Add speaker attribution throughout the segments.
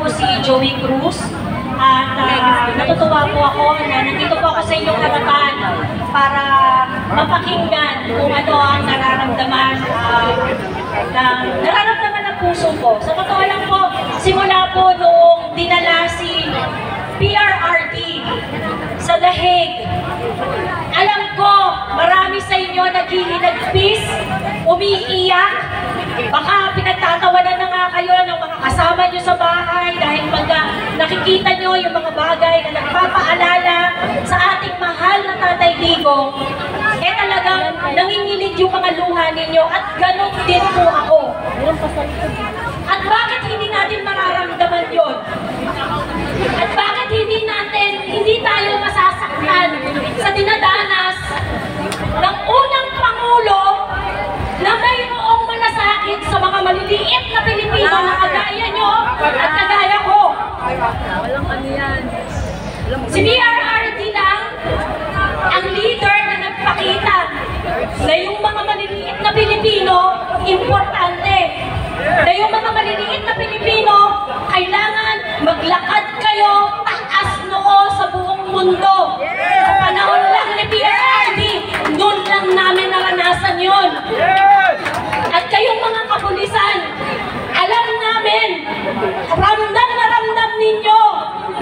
Speaker 1: po si Joey Cruz. At natutuwa po ako na nandito po ako sa inyong harapan para mapakinggan kung ano ang nararamdaman ng puso ko. Sa totoo lang po, simula po noong dinala si PRRD sa The Hague, alam ko marami sa inyo naghihinagpis, umiiyak, baka pinagtatawanan na nga kayo ng mga kasama nyo sa bahay dahil pag nakikita nyo yung mga bagay na nagpapaalala sa ating mahal na Tatay Digong, talagang nanginginig yung mga luha ninyo at ganun din po ako. At bakit hindi natin mararamdaman yun? At bakit hindi tayo masasaktan sa dinadanas ng unang Pangulo na mayroong malasakit sa mga maliliit na Pilipino na kagaya nyo at kagaya ko? Si PRRD lang ang leader na nagpakita na yung mga maliliit na Pilipino importante. Na yung mga maliliit na Pilipino kailangan maglakad kayo taas noo sa buong mundo. Sa panahon lang ni PRRD, noon lang namin naranasan yun. At kayong mga kapulisan, alam namin, ramdam na ramdam ninyo,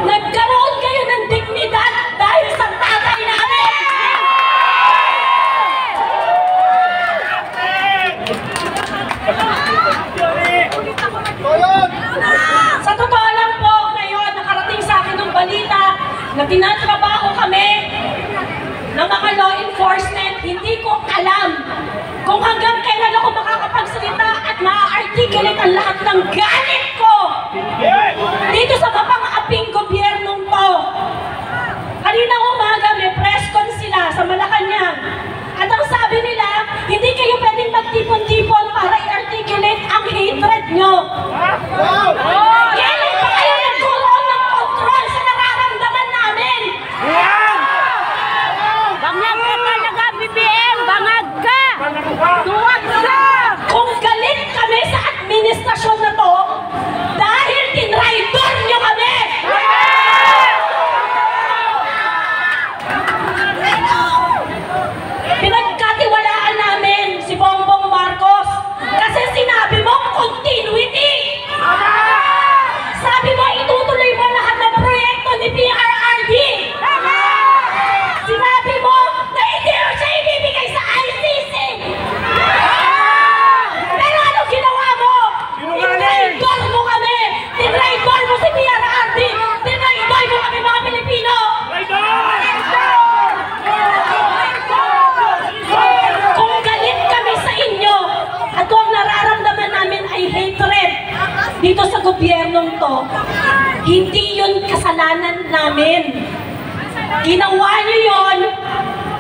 Speaker 1: nagkaroon kayo ng dignidad dahil sa tatay namin! Sa totoo lang po, ngayon, nakarating sa akin ng balita na tinatrabaho kami ng mga law enforcement. Hindi ko alam kung hanggang kailan ako makakapagsalita at ma-articulate ang lahat ng galit ko dito sa mapang-aping gobyernong to. Kanina umaga may press con sila sa Malacanang at ang sabi nila, hindi kayo pwedeng magtipon-tipon para i-articulate ang hatred nyo. Kailan pa kayo nagkaroon ng control sa nararamdaman namin?
Speaker 2: Bangag ka talaga, BBM! Bangag ka! Duwag ka!
Speaker 1: Kung galit kami sa administrasyon na to, dahil tinraidor nyo kami! Pinagkatiwalaan namin si Bongbong Marcos kasi sinabi mo continuity! Sabi mo itutuloy mo lahat ng proyekto ni PRRD! Sinabi mo na hindi mo siya ibibigay sa ICC! Pero anong ginawa mo? Tinraidor mo kami! Tinraidor mo si PRRD! Tinraidor mo kami mga Pilipino! Kung galit kami sa inyo at kung nararamdaman namin ay hatred dito sa gobyernong to, hindi yun kasalanan namin. Ginawa nyo yun,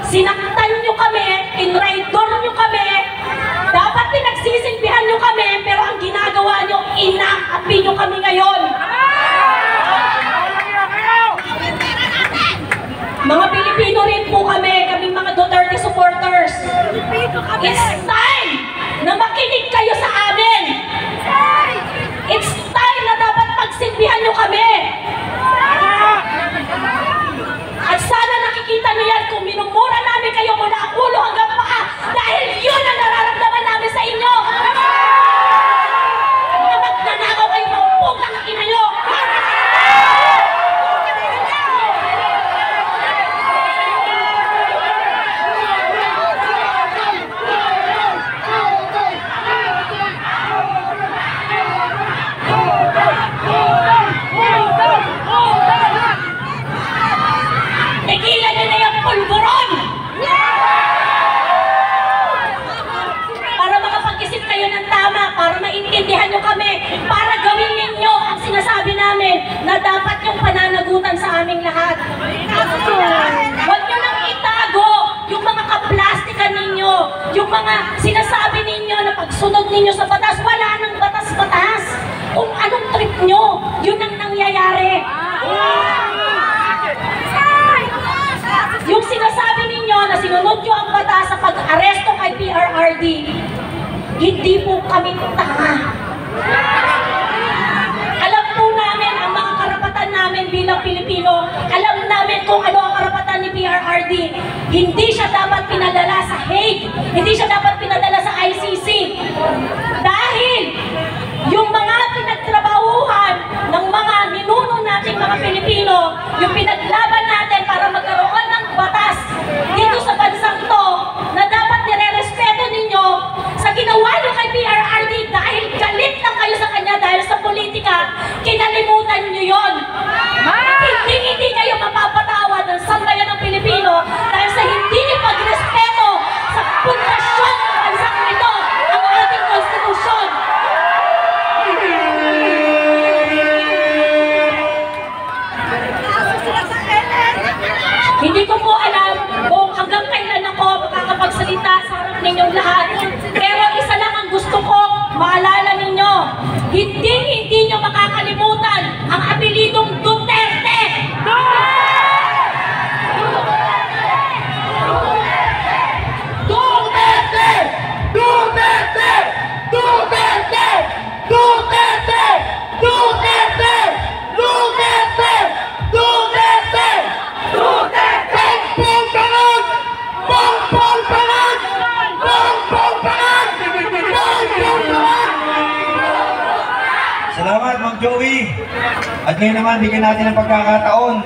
Speaker 1: sinaktan nyo kami, inraidor nyo kami, dapat pinagsisilbihan nyo kami, pero ang ginagawa nyo, inaapi nyo kami ngayon. Mga Pilipino rin po kami, kaming mga Duterte supporters. It's time na makinig kayo sa amin. It's time na dapat pagsilbihan nyo kami. At sana nakikita nyo yan kung minumura namin kayo mula ang ulo hanggang paa dahil yun ang nararamdaman namin sa inyo. Mga magnanakaw kayo ng putang ina nyo. Tigilan nyo na yung pulburon! Para makapag-isip kayo ng tama, para maintindihan nyo kami, para gawin ninyo ang sinasabi namin na dapat yung pananagutan sa aming lahat. Huwag nyo nang itago yung mga kaplastikan ninyo, yung mga sinasabi ninyo na pagsunod ninyo sa batas, wala nang batas-batas. Kung anong trip nyo, yun ang nangyayari. Yung sinasabi ninyo na sinunod nyo ang batas sa pag-aresto kay PRRD, hindi po kami tanga. Alam po namin hindi siya dapat pinadala sa Hague, hindi siya dapat pinadala sa ICC. Dahil yung mga pinagtrabahuhan ng mga ninuno nating mga Pilipino, yung pinaglaban natin para magkaroon ng batas dito sa bansang to, na dapat nire-respeto ninyo, sa ginawa nyo kay PRRD dahil galit lang kayo sa kanya dahil sa politika, kinalimutan nyo yon. At hindi kayo mapapatawad ng sambayan ng Pilipino dahil sa hindi nyo pagrespeto sa pundasyon ng bansang ito, ang ating konstitusyon. Hindi ko po alam kung hanggang kailan ako makakapagsalita sa harap ninyong lahat. Pero isa lang ang gusto ko maalala ninyo. Hindi nyo makakalimutan ang apelidong Duterte! Duterte! Duterte! Duterte! Duterte! Duterte! Duterte! Duterte! Duterte! Bongbong Parag! Bongbong Parag! Bongbong Parag!
Speaker 3: Salamat, Ma'am Joey. At ngayon naman, bigyan natin ng pagkakataon